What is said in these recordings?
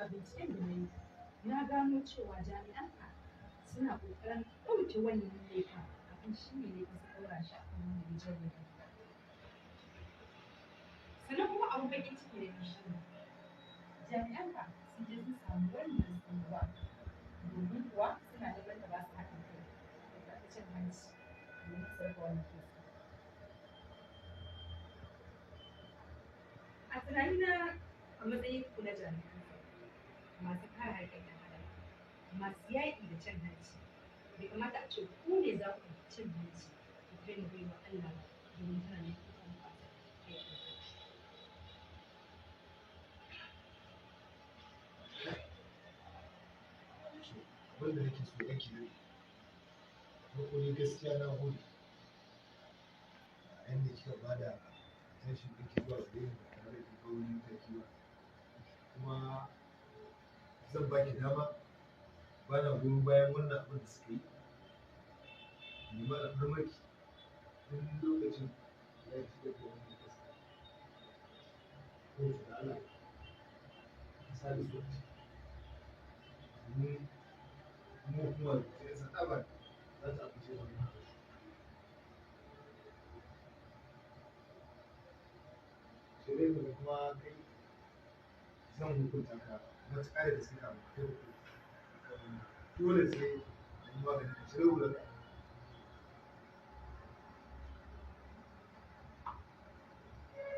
a binciken da na yi na gano cewa jami'anka suna ƙoƙarin ɗauke wannan laifin akan shi ne laifin su ɗaura shi akan wanda bai janye ba. Sannan kuma abin baƙin ciki da shi ne jami'anka sun je sun samu wannan tsohuwa domin kuwa suna neman ta ba su haɗin kai da ta cin hanci domin su rufe wannan kesa. A tunanina a matsayin ku na jami'an masu kare haƙƙin ɗan adam masu yaƙi da cin hanci bai kamata a ce ku ne za ku cin hanci ku kai mu bai wa Allah ba domin tana ne ku kan ba ta haƙƙin abin da nake so yake yi farko ne gaskiya na gode a yanda kika bada attention ɗinki zuwa gare ni ba tare da kin kawo wani mataki ba kuma zan baki dama ba na goyon bayan wannan abin da suka yi nema alfarmaki tun lokacin ya ci da wannan kasa ko da Allah misali so domin mu kuma sai sa ɗaba za ta fice wannan abin sai dai daga kuma kai zan hukunta ka matuƙa da gaske kafin kai hukunta dole sai an yi maganin ka cire wurin da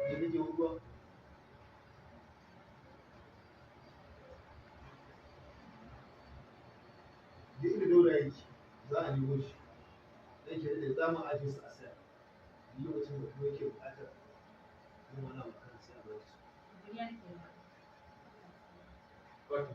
kake ruwa da inda daura yake za a nemo shi dan ke da za mu ajiye su a saya lokacin da kuma yake buƙatar yin wani abu kan sai a bar su. duniya ke ba. Wato